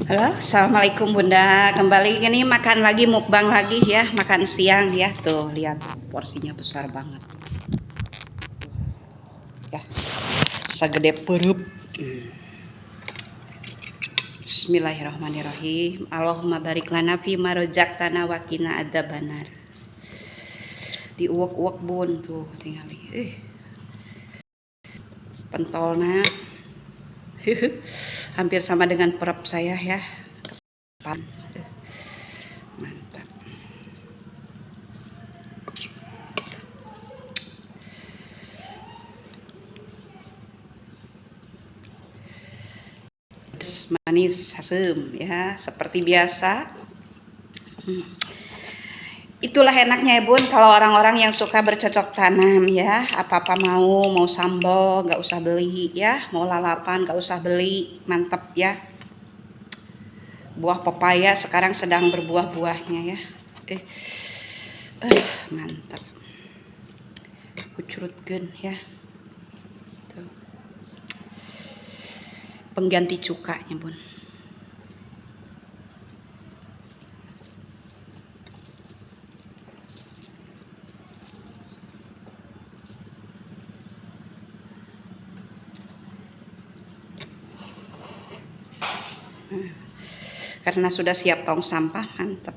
Halo, assalamualaikum Bunda. Kembali ini makan lagi, mukbang lagi ya, makan siang ya. Tuh lihat porsinya besar banget ya, segede perut. Bismillahirrahmanirrahim. Allahumma barik lana fi ma razaqtana wa qina adzabannar. Diuwek-uwek bun tuh tinggal pentolna. Hampir sama dengan perut saya ya. Mantap. Manis asem ya, seperti biasa. Itulah enaknya ya bun, kalau orang-orang yang suka bercocok tanam ya, apa-apa mau sambal nggak usah beli ya, mau lalapan nggak usah beli, mantep ya. Buah pepaya sekarang sedang berbuah-buahnya ya, mantap. Kucurutkeun ya, tuh. Pengganti cukanya bun. Karena sudah siap tong sampah, mantep.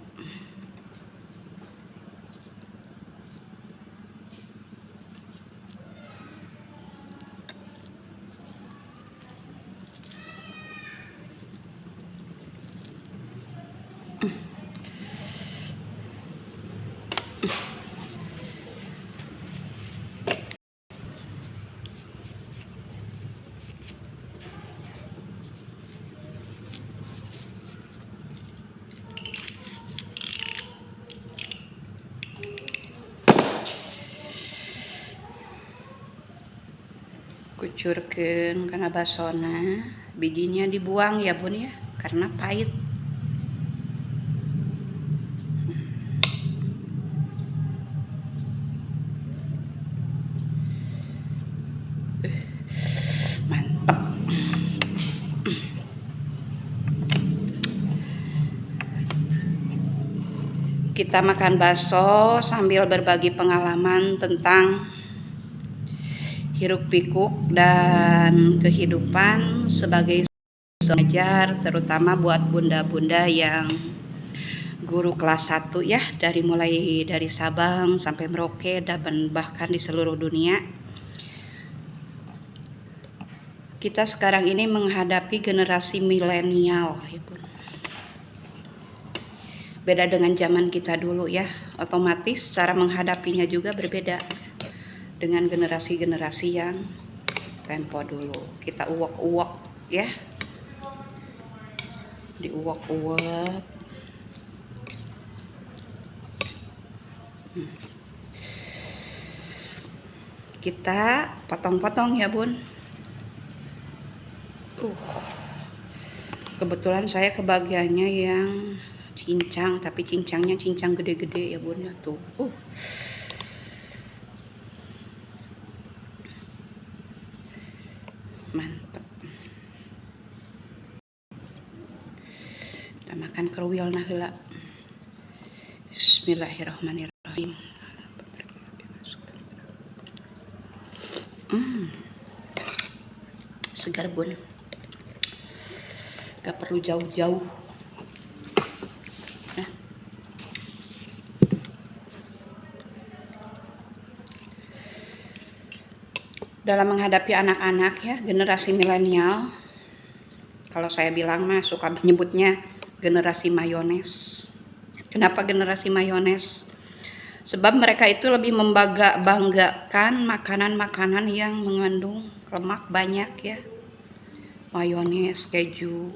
Kucurkeun karena basona, bijinya dibuang ya bun ya, karena pahit. Mantap. Kita makan bakso sambil berbagi pengalaman tentang hiruk pikuk dan kehidupan sebagai pengajar, terutama buat bunda-bunda yang guru kelas 1 ya, mulai dari Sabang sampai Merauke dan bahkan di seluruh dunia. Kita sekarang ini menghadapi generasi milenial ya bun. Beda dengan zaman kita dulu ya, otomatis cara menghadapinya juga berbeda dengan generasi-generasi yang tempo dulu. Kita uwek-uwek ya, diuwek-uwek. Kita potong-potong ya bun. Kebetulan saya kebagiannya yang cincang, tapi cincangnya cincang gede-gede ya bun ya tuh. Mantap. Kita makan keruil nah heula. Bismillahirrahmanirrahim. Segar bun, gak perlu jauh-jauh nah. Dalam menghadapi anak-anak ya, generasi milenial, kalau saya bilang mah suka menyebutnya generasi mayones. Kenapa generasi mayones? Sebab mereka itu lebih membanggakan makanan-makanan yang mengandung lemak banyak ya, mayones, keju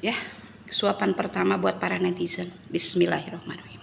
ya. Suapan pertama buat para netizen. Bismillahirrahmanirrahim.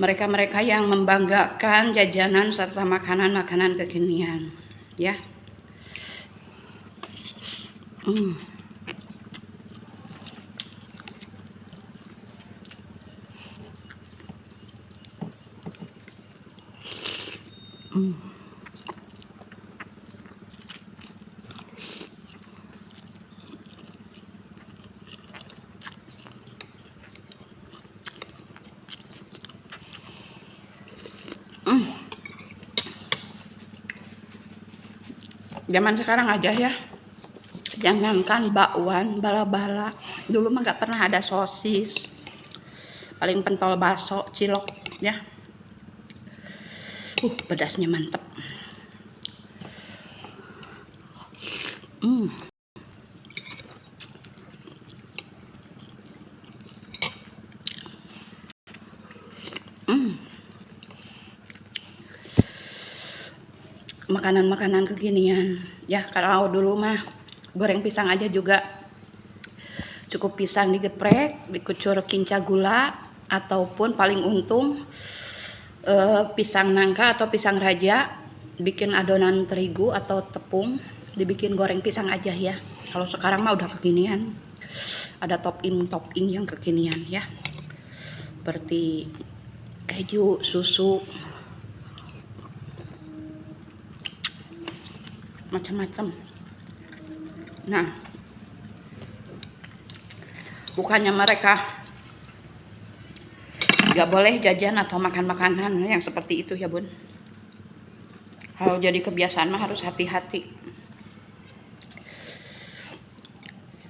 mereka-mereka yang membanggakan jajanan serta makanan-makanan kekinian, ya. Hmm. Hmm. Zaman sekarang aja ya, jangankan bakwan, bala-bala, dulu mah gak pernah ada sosis, paling pentol bakso, cilok, ya. Pedasnya mantep. Makanan-makanan kekinian, ya. Kalau dulu mah goreng pisang aja juga cukup pisang digeprek, dikucur kinca gula, ataupun paling untung pisang nangka atau pisang raja, bikin adonan terigu atau tepung, dibikin goreng pisang aja ya. Kalau sekarang mah udah kekinian, ada topping yang kekinian ya, seperti keju, susu, macam-macam. Nah, bukannya mereka gak boleh jajan atau makan makanan yang seperti itu ya bun. Kalau jadi kebiasaan mah harus hati-hati.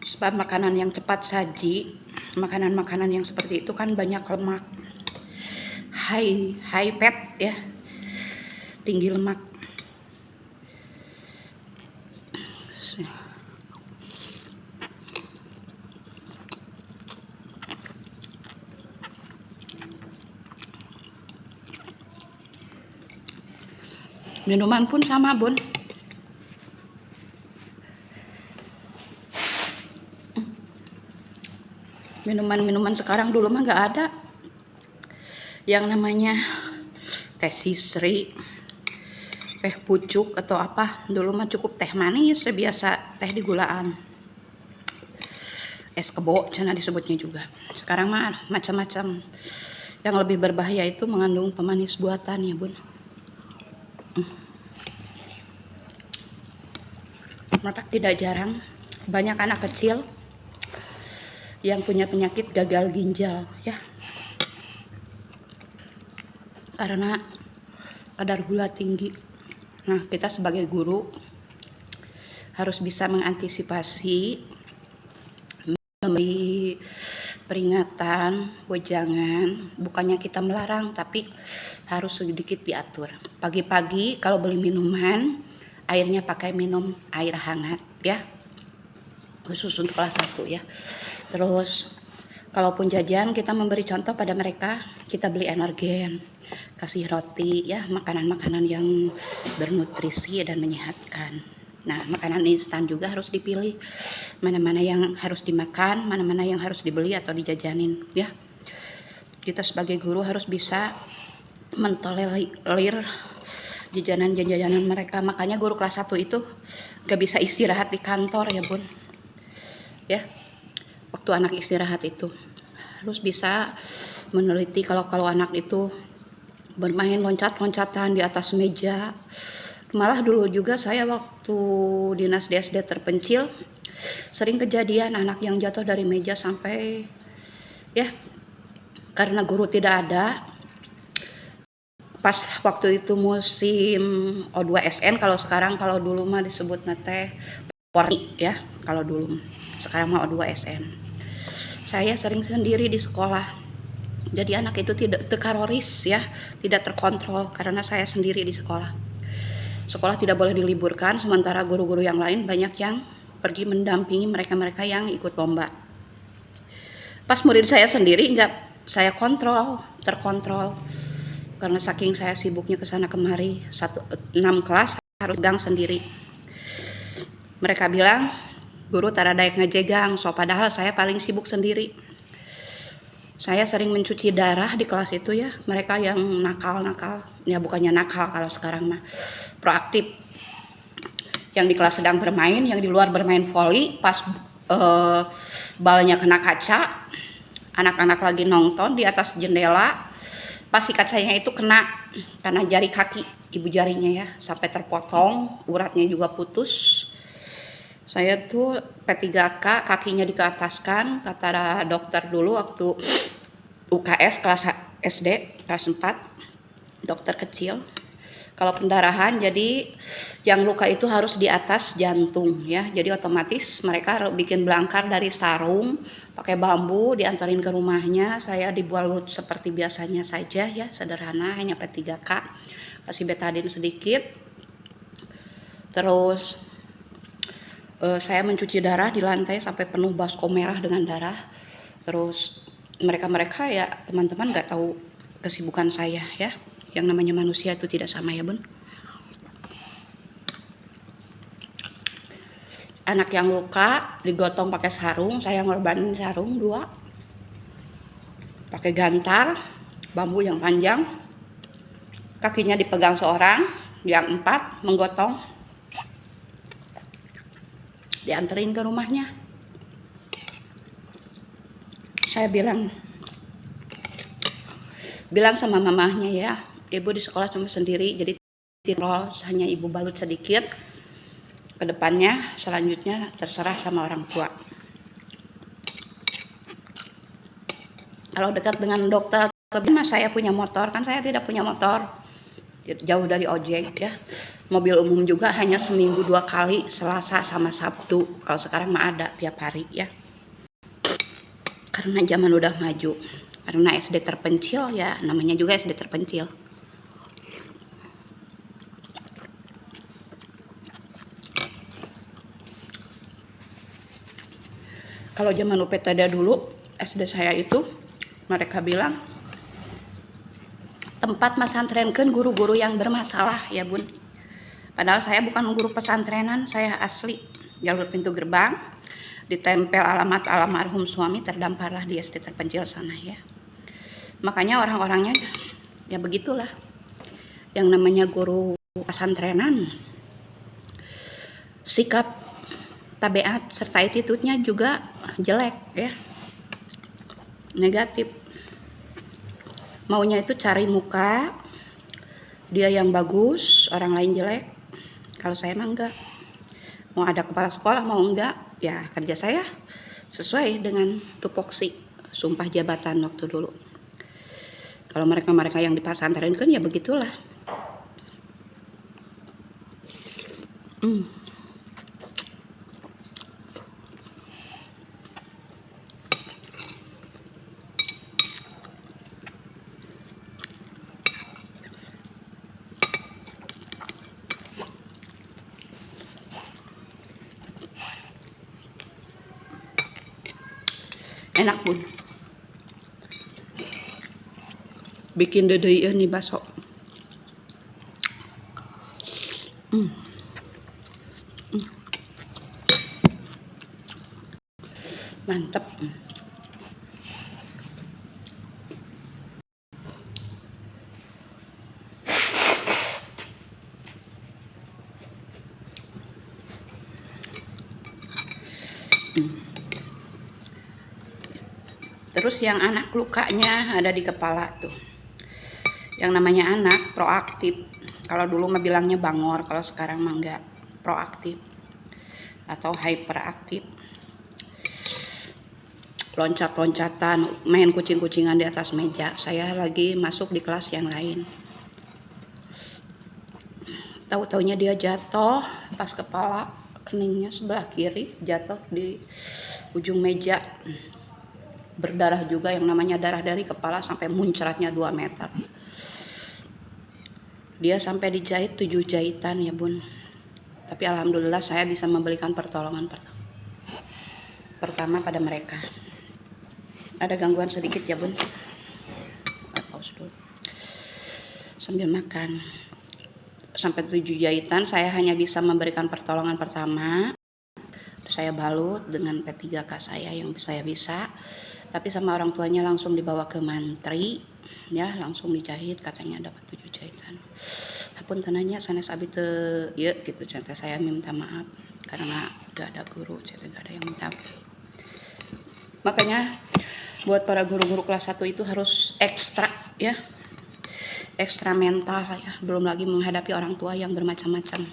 Sebab makanan yang cepat saji, makanan-makanan yang seperti itu kan banyak lemak, high fat ya, tinggi lemak. Minuman pun sama bun, minuman sekarang dulu mah gak ada yang namanya teh sisri, teh pucuk atau apa. Dulu mah cukup teh manis, biasa teh di gulaan, es kebo cina disebutnya juga. Sekarang mah macam-macam. Yang lebih berbahaya itu mengandung pemanis buatan ya bun. Maka tidak jarang banyak anak kecil yang punya penyakit gagal ginjal ya, karena kadar gula tinggi. Nah, kita sebagai guru harus bisa mengantisipasi, memberi peringatan, wejangan, bukannya kita melarang, tapi harus sedikit diatur. Pagi-pagi kalau beli minuman, airnya pakai minum air hangat ya, khusus untuk kelas 1 ya. Terus kalaupun jajan, kita memberi contoh pada mereka, kita beli energen, kasih roti ya, makanan-makanan yang bernutrisi dan menyehatkan. Nah, makanan instan juga harus dipilih, mana-mana yang harus dimakan, mana-mana yang harus dibeli atau dijajanin ya. Kita sebagai guru harus bisa mentolerir jajanan-jajanan mereka. Makanya guru kelas 1 itu gak bisa istirahat di kantor ya bun ya. Waktu anak istirahat itu harus bisa meneliti kalau anak itu bermain loncat-loncatan di atas meja. Malah dulu juga saya waktu dinas di SD terpencil sering kejadian anak yang jatuh dari meja sampai ya, karena guru tidak ada. Pas waktu itu musim O2SN, kalau sekarang, kalau dulu mah disebut teh warni ya, kalau dulu. Sekarang mah O2SN. Saya sering sendiri di sekolah, jadi anak itu tidak terteroris ya, tidak terkontrol karena saya sendiri di sekolah. Sekolah tidak boleh diliburkan, sementara guru-guru yang lain banyak yang pergi mendampingi mereka-mereka yang ikut lomba. Pas murid saya sendiri nggak saya terkontrol, karena saking saya sibuknya kesana kemari, 6 kelas harus pegang sendiri. Mereka bilang, guru tara daek ngejegang, so padahal saya paling sibuk sendiri. Saya sering mencuci darah di kelas itu ya. Mereka yang nakal-nakal, ya bukannya nakal kalau sekarang mah, proaktif. Yang di kelas sedang bermain, yang di luar bermain voli, pas balnya kena kaca, anak-anak lagi nonton di atas jendela, pas si kacanya itu kena karena jari kaki, ibu jarinya ya, sampai terpotong, uratnya juga putus. Saya tuh P3K, kakinya dikeataskan, kata dokter dulu waktu UKS kelas SD, kelas 4, dokter kecil. Kalau pendarahan, jadi yang luka itu harus di atas jantung ya. Jadi otomatis mereka bikin belangkar dari sarung, pakai bambu, diantarin ke rumahnya. Saya dibalut seperti biasanya saja ya, sederhana, hanya P3K. Kasih betadine sedikit. Terus saya mencuci darah di lantai sampai penuh baskom merah dengan darah. Terus mereka ya teman-teman nggak tahu kesibukan saya ya. Yang namanya manusia itu tidak sama ya bun. Anak yang luka digotong pakai sarung, saya ngorbanin sarung 2, pakai gantar bambu yang panjang, kakinya dipegang seorang, yang 4 menggotong, dianterin ke rumahnya. Saya bilang sama mamahnya ya, ibu di sekolah cuma sendiri, jadi tirol hanya ibu balut sedikit. Kedepannya selanjutnya terserah sama orang tua. Kalau dekat dengan dokter, saya punya motor, kan saya tidak punya motor, jauh dari ojek ya. Mobil umum juga hanya seminggu 2 kali, Selasa sama Sabtu. Kalau sekarang mah ada tiap hari ya. Karena zaman udah maju. Karena SD terpencil ya, namanya juga SD terpencil. Kalau zaman UPTD dulu, SD saya itu, mereka bilang tempat pesantrenkeun guru-guru yang bermasalah ya bun. Padahal saya bukan guru pesantrenan, saya asli jalur pintu gerbang, ditempel alamat almarhum suami, terdamparlah di SD terpencil sana ya. Makanya orang-orangnya ya begitulah. Yang namanya guru pesantrenan, sikap, tabiat serta attitude-nya juga jelek ya, negatif. Maunya itu cari muka, dia yang bagus, orang lain jelek. Kalau saya mah enggak. Mau ada kepala sekolah mau enggak, ya kerja saya sesuai dengan tupoksi sumpah jabatan waktu dulu. Kalau mereka yang di pesantren kan ya begitulah. Enak bun, bikin dedeian nih bakso. Mantep. Terus yang anak lukanya ada di kepala tuh. Yang namanya anak proaktif. Kalau dulu mah bilangnya bangor, kalau sekarang mah enggak, proaktif atau hyperaktif. Loncat-loncatan, main kucing-kucingan di atas meja. Saya lagi masuk di kelas yang lain. Tahu-taunya dia jatuh pas kepala keningnya sebelah kiri jatuh di ujung meja. Berdarah juga, yang namanya darah dari kepala sampai muncratnya 2 meter. Dia sampai dijahit 7 jahitan ya bun. Tapi alhamdulillah saya bisa memberikan pertolongan pertama pada mereka. Ada gangguan sedikit ya bun. Pause dulu sambil makan. Sampai 7 jahitan, saya hanya bisa memberikan pertolongan pertama. Saya balut dengan P3K saya yang saya bisa. tapi sama orang tuanya langsung dibawa ke mantri ya, langsung dijahit, katanya dapat 7 jahitan. Apun tenanya sanes abi teu ieu gitu, cerita saya minta maaf karena gak ada guru, cerita gak ada yang minta. Makanya buat para guru-guru kelas 1 itu harus ekstra ya, ekstra mental ya, belum lagi menghadapi orang tua yang bermacam-macam.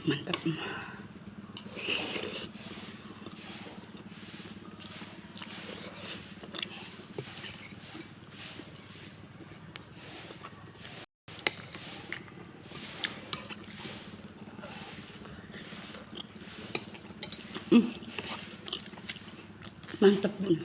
Mantap. Mantap Bun.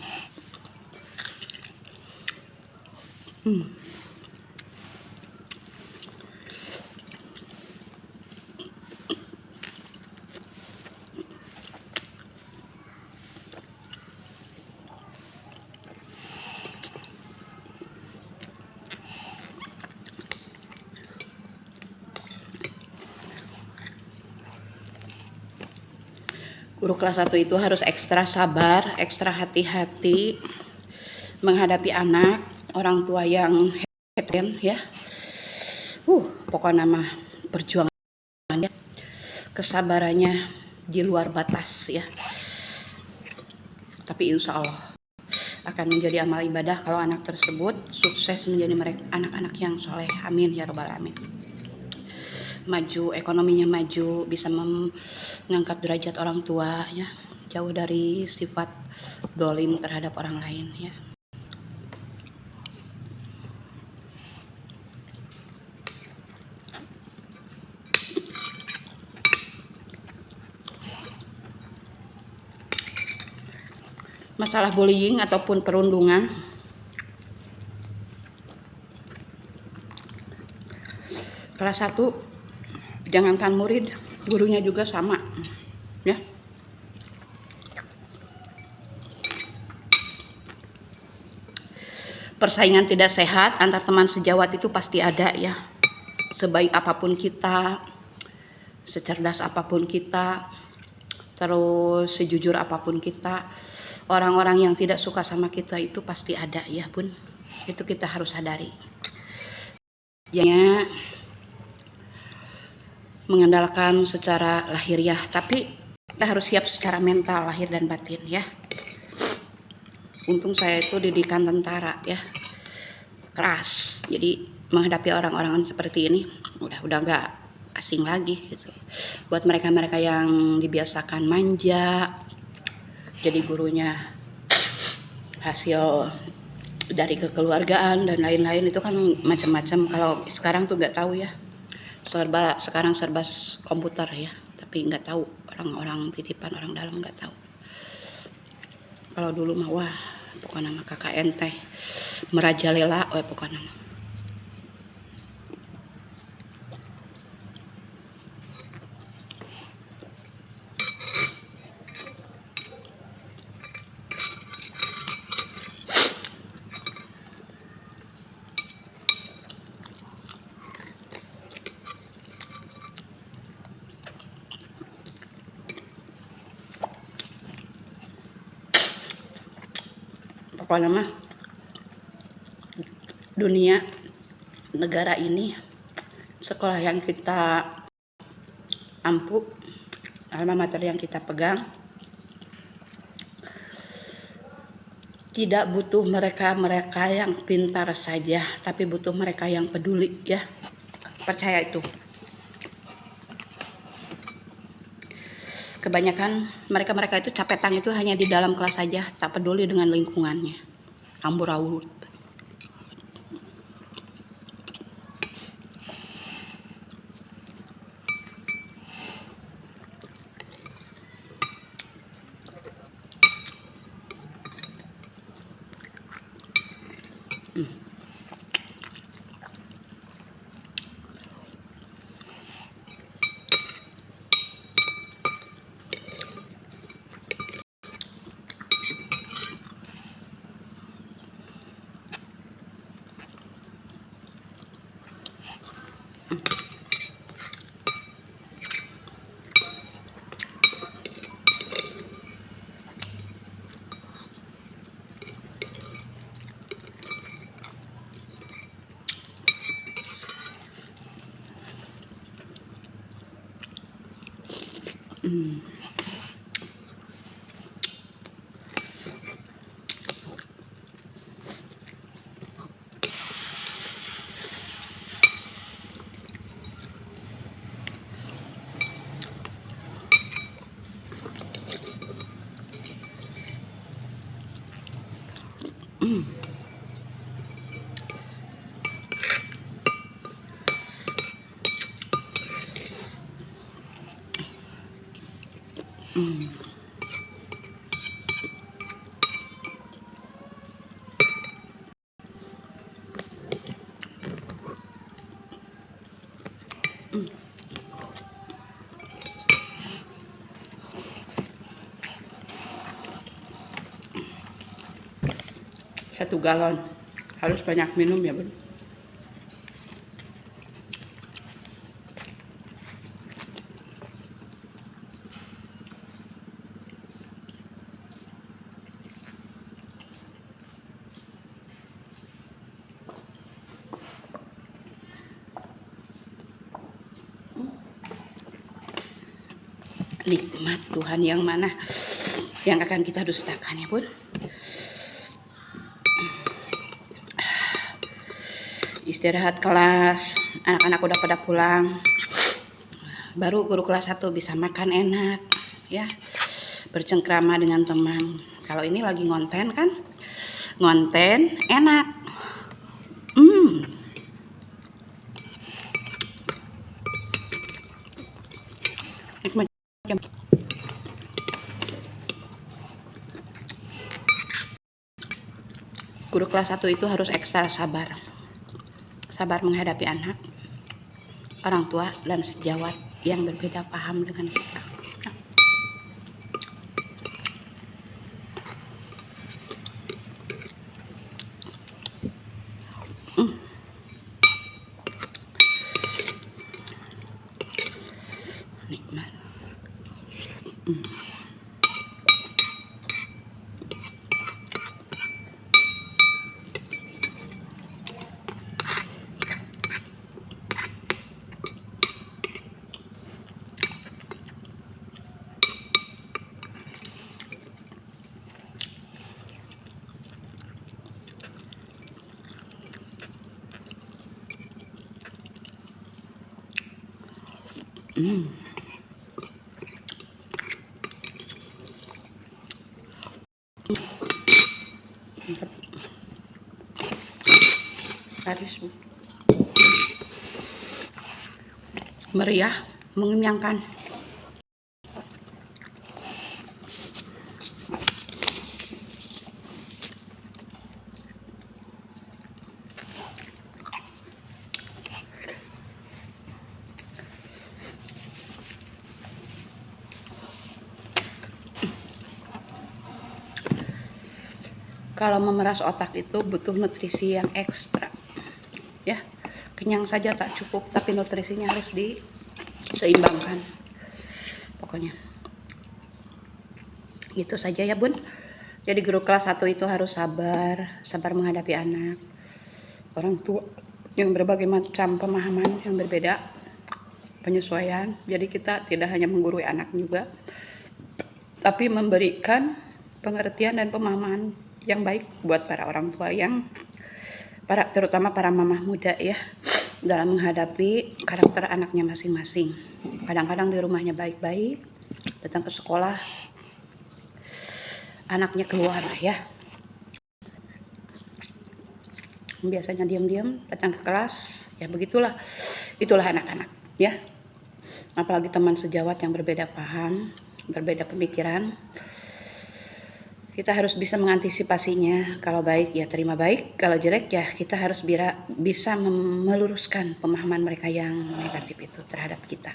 Guru kelas 1 itu harus ekstra sabar, ekstra hati-hati menghadapi anak, orang tua yang heterogen ya. Pokoknya mah perjuangannya, kesabarannya di luar batas ya. Tapi insya Allah akan menjadi amal ibadah kalau anak tersebut sukses menjadi anak-anak yang soleh. Amin ya robbal alamin. Maju, ekonominya maju, bisa mengangkat derajat orang tua ya, jauh dari sifat dolim terhadap orang lain ya. Masalah bullying ataupun perundungan, kelas 1 jangankan murid, gurunya juga sama ya. Persaingan tidak sehat antar teman sejawat itu pasti ada ya. Sebaik apapun kita, secerdas apapun kita, terus sejujur apapun kita, orang-orang yang tidak suka sama kita itu pasti ada ya Bun. Itu kita harus sadari. Jangan mengandalkan secara lahiriah, tapi kita harus siap secara mental, lahir dan batin ya. Untung saya itu didikan tentara ya, keras, jadi menghadapi orang-orang seperti ini udah gak asing lagi gitu. Buat mereka-mereka yang dibiasakan manja, jadi gurunya hasil dari kekeluargaan dan lain-lain, itu kan macam-macam. Kalau sekarang tuh gak tahu ya, sekarang serba komputer ya, tapi nggak tahu orang-orang titipan orang dalam, nggak tahu. Kalau dulu mah wah pokoknya mah KKN teh merajalela pokoknya mah. Pokoknya mah dunia negara ini, sekolah yang kita ampuh, alma mater yang kita pegang, tidak butuh mereka-mereka yang pintar saja, tapi butuh mereka yang peduli ya. Percaya itu. Kebanyakan mereka-mereka itu capetan itu hanya di dalam kelas saja, tak peduli dengan lingkungannya. Amburawut. Hmm. Hmm. Hmm. Hmm. Satu galon harus banyak minum ya bun. Nikmat Tuhan yang mana yang akan kita dustakan ya bun. Istirahat kelas, anak-anak udah pada pulang, baru guru kelas 1 bisa makan enak ya, bercengkrama dengan teman. Kalau ini lagi ngonten kan, ngonten enak. Nikmat. Guru kelas 1 itu harus ekstra sabar menghadapi anak, orang tua, dan sejawat yang berbeda paham dengan kita. Nikmat. Laris, meriah, mengenyangkan. Kalau memeras otak itu butuh nutrisi yang ekstra ya. Kenyang saja tak cukup, tapi nutrisinya harus diseimbangkan. Pokoknya gitu saja ya bun. Jadi guru kelas 1 itu harus sabar menghadapi anak, orang tua yang berbagai macam pemahaman yang berbeda, penyesuaian. Jadi kita tidak hanya menggurui anak juga, tapi memberikan pengertian dan pemahaman yang baik buat para orang tua yang terutama para mamah muda ya, dalam menghadapi karakter anaknya masing-masing. Kadang-kadang di rumahnya baik-baik, datang ke sekolah anaknya keluar ya, biasanya diam-diam, datang ke kelas ya, begitulah, itulah anak-anak ya. Apalagi teman sejawat yang berbeda paham, berbeda pemikiran, kita harus bisa mengantisipasinya. Kalau baik ya terima baik, kalau jelek ya kita harus bisa meluruskan pemahaman mereka yang negatif itu terhadap kita.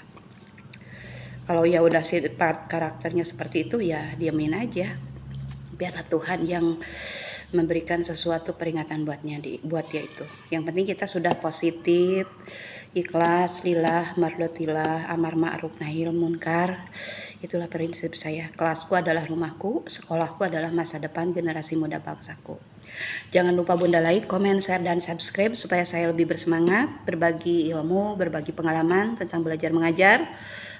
Kalau ya udah sifat karakternya seperti itu ya diamin aja, biarlah Tuhan yang memberikan sesuatu peringatan buat dia itu. Yang penting kita sudah positif, ikhlas, lillah, mardotillah, amar ma'ruf nahil munkar. Itulah prinsip saya. Kelasku adalah rumahku, sekolahku adalah masa depan generasi muda bangsaku. Jangan lupa Bunda like, komen, share, dan subscribe supaya saya lebih bersemangat berbagi ilmu, berbagi pengalaman tentang belajar mengajar,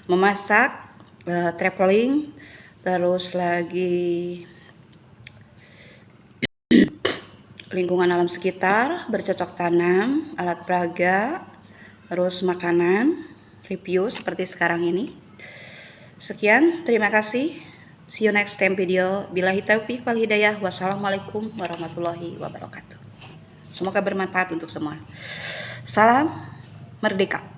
memasak, traveling, terus lagi lingkungan alam sekitar, bercocok tanam, alat peraga, terus makanan, review seperti sekarang ini. Sekian, terima kasih. See you next time video. Billahi taufiq wal hidayah. Wassalamualaikum warahmatullahi wabarakatuh. Semoga bermanfaat untuk semua. Salam merdeka.